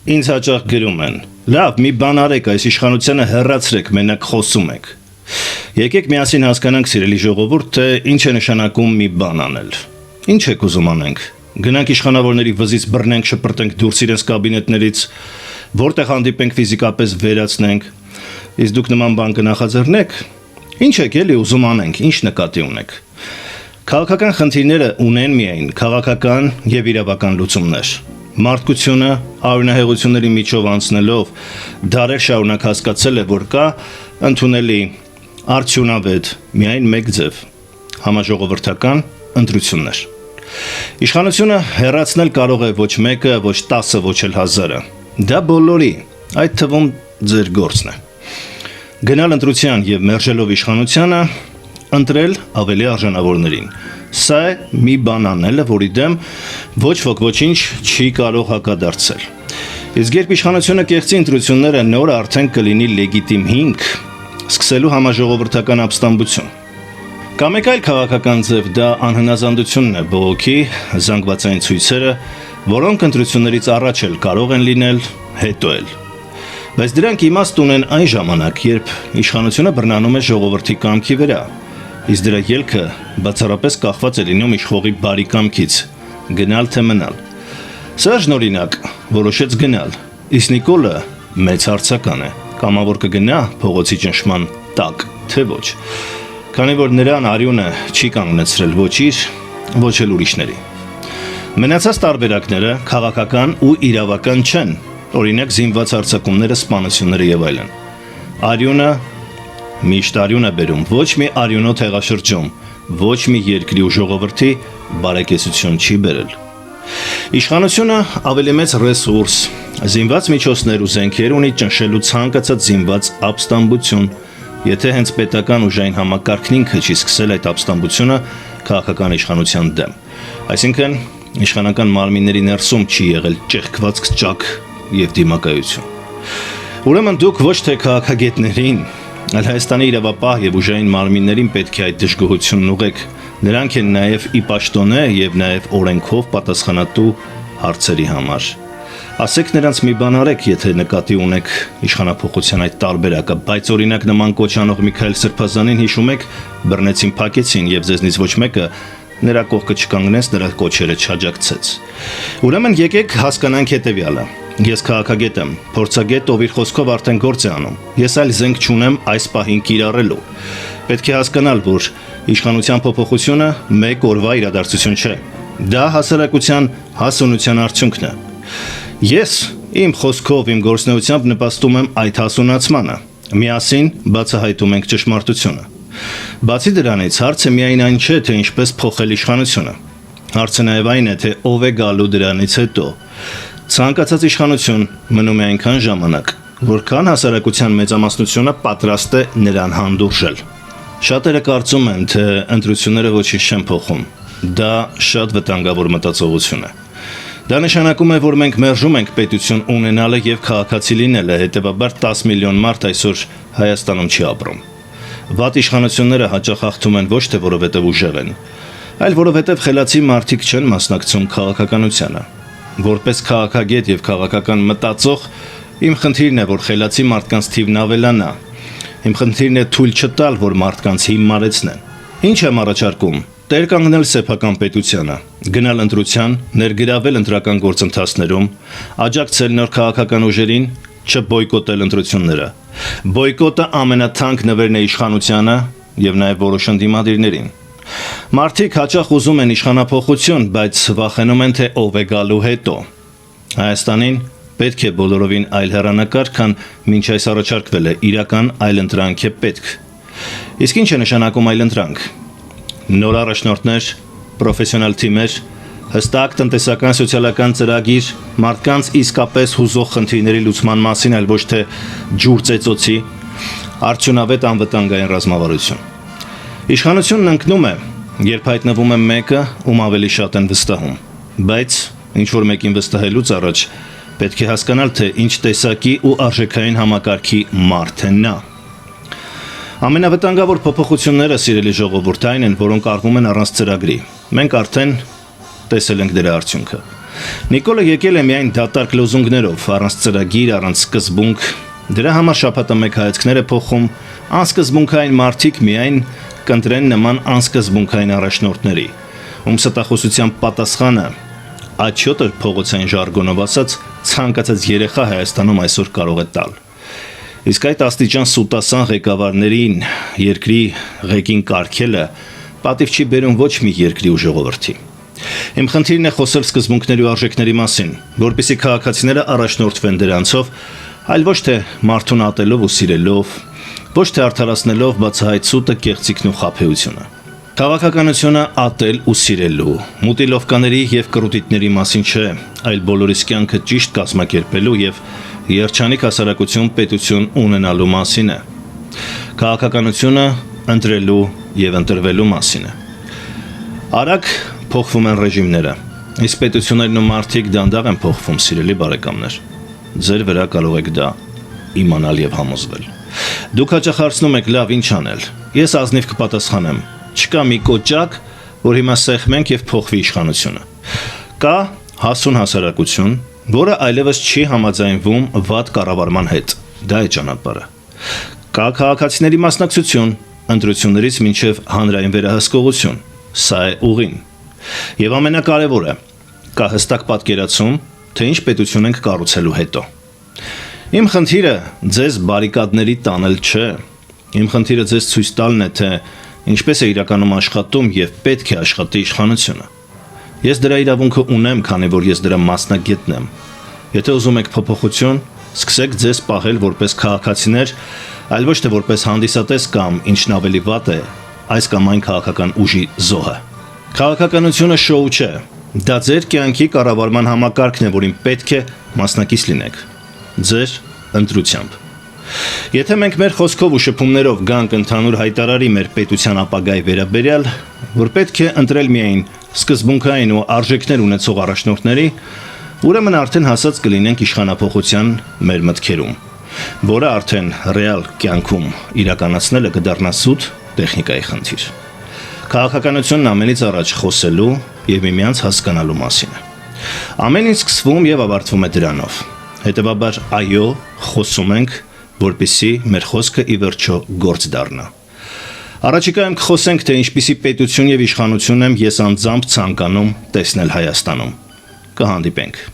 Ինձ հաճախ գրում են. լավ, մի բան արեք, այս իշխանությունը հեռացրեք, մենակ խոսում եք։ Եկեք միասին հասկանանք, սիրելի ժողովուրդ, թե ինչ է նշանակում մի բան անել։ Ինչ եք ուզում անենք։ Գնանք իշխանավորների վզից բռնենք, շպրտենք դուրս իրենց կաբինետներից, որտեղ հանդիպենք ֆիզիկապես վերացնենք։ Իսկ դուք նման բան կնախաձեռնեք։ Ինչ եք էլի ուզում անենք, ինչ նկատի ունեք։ Քաղաքական խնդիրները ունեն միայն քաղաքական եւ իրավական լուծումներ։ Մարդկությունը արյունահեղությունների միջով անցնելով դարեր շարունակ հասկացել է, որ կա ընդունելի արդյունավետ միայն մեկ ձև՝ համաժողովրդական ընտրություններ։ Իշխանությունը հեռացնել կարող է ոչ մեկը, ոչ 10-ը, ոչ էլ 1000-ը։ Դա բոլորի, այդ թվում ձեր գործն է։ Գնալ ընտրության եւ մերժելով իշխանությանը, ընտրել ավելի արժանավորներին։ Սա է մի բան անելը, որի դեմ ոչ ոք ոչինչ չի կարող հակադարձել։ Իսկ երբ իշխանությունը կեղծի ընտրությունները, նոր արդեն կլինի լեգիտիմ հիմք սկսելու համաժողովրդական ապստամբություն։ Կամ մեկ այլ քաղաքական ձև դա անհնազանդությունն է բողոքի զանգվածային ցույցերը, որոնք ընտրություններից առաջ էլ կարող են լինել, հետո էլ։ Բայց դրանք իմաստ ունեն այն ժամանակ, երբ իշխանությունը բռնանում է ժողովրդի կամքի վրա, իսկ դրա ելքը բացառապես կախված է լինում իշխողի բարի կամքից, գնալ թե մնալ։ Սերժն օրինակ որոշեց գնալ, իսկ Նիկոլը մեծ հարցական է, կամավոր կգնա փողոցի ճնշման տակ, թե ոչ, քանի որ նրան արյունը չի կանգնեցրել ոչ իր, ոչ էլ ուրիշների։ Մնացած տարբերակները քաղաքական ու իրավական չեն, օրինակ զինված հարձակումները, սպանությունները եւ այլն։ Արյունը միշտ արյուն է բերում, ոչ մի արյունոտ հեղաշրջում, ոչ մի երկրի ու ժողովրդի բարեկեցություն չի բերել։ Իշխանությունը ավելի մեծ ռեսուրս, զինված միջոցներ ու զենքեր ունի ճնշելու ցանկացած զինված ապստամբություն, եթե հենց պետական ուժային համակարգն ինքը չի սկսել այդ ապստամբությունը քաղաքական իշխանության դեմ։ Այսինքն իշխանական մարմինների ներսում չի եղել ճեղքված ճակ եւ դիմակայություն։ Ուրեմն դուք ոչ թե քաղաքագետներին, այլ Հայաստանի իրավապահ եւ ուժային մարմիններին պետք է այդ դժգոհությունն ուղեք, նրանք են նաեւ ի պաշտոնե եւ նաեւ օրենքով պատասխանատու հարցերի համար։ Ասեք նրանց մի բան արեք, եթե նկատի ունեք իշխանափոխության այդ տարբերակը, բայց օրինակ նման կոչանող Միքայել Սրբազանին հիշում եք, բռնեցին, փակեցին եւ ձեզնից ոչ մեկը նրա կողքը չկանգնեց, նրա կոչերը չաջակցեց։ Ուրեմն եկեք հասկանանք հետեւյալը։ Ես քաղաքագետ եմ, փորձագետ, ով իր խոսքով արդեն գործ է անում։ Ես այլ զենք չունեմ այս պահին կիրառելու։ Պետք է հասկանալ, որ իշխանության փոփոխությունը մեկ օրվա իրադարձություն չէ։ Դա հասարակության հասունության արդյունքն է։ Ես իմ խոսքով, իմ գործունեությամբ նպաստում եմ այդ հասունացմանը։ Միասին բացահայտում ենք ճշմարտությունը։ Բացի դրանից, հարցը միայն այն չէ, թե ինչպես փոխել իշխանությունը։ Հարցը նաև այն է, թե ով է գալու դրանից հետո։ Ցանկացած իշխանություն մնում է այնքան ժամանակ, որքան հասարակության մեծամասնությունը պատրաստ է նրան հանդուրժել։ Շատերը կարծում են, թե ընտրությունները ոչինչ չեն փոխում։ Դա շատ վտանգավոր մտածողություն է։ Դա նշանակում է, որ մենք մերժում ենք պետություն ունենալը եւ քաղաքացի լինելը, հետեւաբար 10 միլիոն մարդ այսօր Հայաստանում չի ապրում։ Վատ իշխանությունները հաճախ հաղթում են ոչ թե որովհետեւ ուժեղ են, այլ որովհետեւ խելացի մարդիկ չեն մասնակցում քաղաքականությանը։ Որպես քաղաքագետ եւ քաղաքական մտածող, իմ խնդիրն է, որ խելացի մարդկանց թիվն ավելանա։ Իմ խնդիրն է թույլ չտալ, որ մարդկանց հիմարեցնեն։ Ինչ եմ առաջարկում։ Տեր կանգնել սեփական պետությանը, գնալ ընտրության, ներգրավել ընտրական գործընթացներում, աջակցել նոր քաղաքական ուժերին, չբոյկոտել ընտրությունները։ Բոյկոտը ամենաթանկ նվերն է իշխանությանը եւ նաեւ որոշ ընդդիմադիրներին։ Մարդիկ հաճախ ուզում են իշխանափոխություն, բայց վախենում են, թե ով է գալու հետո։ Հայաստանին պետք է բոլորովին այլ հեռանկար, քան մինչ այս առաջարկվել է, իրական այլընտրանք է պետք։ Իսկ ինչ է նշանակում այլընտրանք։ Նոր առաջնորդներ, պրոֆեսիոնալ թիմեր, հստակ տնտեսական սոցիալական ծրագիր, մարդկանց իսկապես հուզող խնդիրների լուծման մասին, այլ ոչ թե ջուր ծեծոցի, արդյունավետ անվտանգային ռազմավարություն։ Իշխանությունն ընկնում է, երբ հայտնվում է մեկը, ում ավելի շատ են վստահում, բայց ինչ որ մեկին վստահելուց առաջ պետք է հասկանալ, թե ինչ տեսակի ու արժեքային համակարգի մարդ է նա։ Ամենավտանգավոր փոփոխությունները, սիրելի ժողովուրդ, այն են, որոնք արվում են առանց ծրագրի։ Մենք արդեն տեսել ենք դրա արդյունքը։ Նիկոլը եկել է միայն դատարկ լոզունգներով, առանց ծրագիր, առանց սկզբունք։ Դրա համար շաբաթը մեկ հայացքներ է փոխում, անսկզբունքային մարդիկ միայն կընտրեն նման անսկզբունքային առաջնորդների, ում ստախոսության պատասխանը աչյոտը փողոցային ժարգոնով ասած ցանկացած երեխա Հայաստանում այսօր կարող է տալ։ Իսկ այդ աստիճան սուտասան ղեկավարներին երկրի ղեկին կարգելը պատիվ չի բերում ոչ մի երկրի ու ժողովրդի։ Իմ խնդիրն է խոսել սկզբունքների ու արժեքների մասին, որպեսզի քաղաքացիները առաջնորդվեն դրանցով, այլ ոչ թե մարդուն ատելով ու սիրելով, ոչ թե արդարացնելով բացահայտ սուտը, կեղծիքն ու խաբեությունը։ Քաղաքականությունը ատել ու սիրելու, մուտիլովկաների եւ կռուտիտների մասին չէ, այլ բոլորիս կյանքը ճիշտ կազմակերպելու եւ երջանիկ հասարակություն պետություն ունենալու մասին է։ Քաղաքականությունը ընտրելու եւ ընտրվելու մասին է։ Արագ փոխվում են ռեժիմները, իսկ պետություններն ու մարդիկ դանդաղ են փոխվում, սիրելի բարեկամներ։ Ձեր վրա կարող եք դա իմանալ եւ համոզվել։ Դուք հաճախ եք լավ ինչ անել։ Ես ազնիվ կպատասխանեմ։ Չկա մի կոճակ, որ հիմա սեղմենք եւ փոխվի իշխանությունը։ Կա հասուն հասարակություն, որը այլևս չի համաձայնվում վատ կառավարման հետ։ Դա է ճանապարհը։ Կա քաղաքացիների մասնակցություն, ընտրություններից մինչև հանրային վերահսկողություն։ Սա է ուղին։ Եվ ամենակարևորը, կա հստակ պատկերացում, թե ինչ պետություն ենք կառուցելու հետո։ Իմ խնդիրը ձեզ բարիկադների տանել չէ։ Իմ խնդիրը ձեզ ցույց տալն է, թե ինչպես է իրականում աշխատում եւ պետք է աշխատի իշխանությունը։ Ես դրա իրավունքը ունեմ, քանի որ ես դրա մասնագետն եմ։ Եթե ուզում եք փոփոխություն, սկսեք ձեզ պահել որպես քաղաքացիներ, այլ ոչ թե որպես հանդիսատես կամ ինչն ավելի վատ է, այս կամ այն քաղաքական ուժի զոհը։ Քաղաքականությունը շոու չէ։ Դա ձեր կյանքի կառավարման համակարգն է, որին պետք է մասնակից լինեք։ Ձեր ընտրությամբ։ Եթե մենք մեր խոսքով ու շփումներով գանք ընդհանուր հայտարարի մեր պետության ապագայի վերաբերյալ, որ պետք է ընտրել միայն սկզբունքային ու արժեքներ ունեցող առաջնորդների, ուրեմն արդեն հասած կլինենք իշխանափոխության մեր մտքերում, որը արդեն ռեալ կյանքում իրականացնելը կդառնա սուտ տեխնիկայի խնդիր։ Քաղաքականությունն ամենից առաջ խոսելու եւ միմյանց հասկանալու մասին է։ Ամեն ինչ սկսվում եւ ավարտվում է դրանով։ Հետևաբար այո, խոսում ենք, որպեսզի մեր խոսքը ի վերջո գործ դառնա։ Առաջիկայում կխոսենք, թե ինչպիսի պետություն եւ իշխանություն եմ ես անձամբ ցանկանում տեսնել Հայաստանում։ Կհանդիպենք։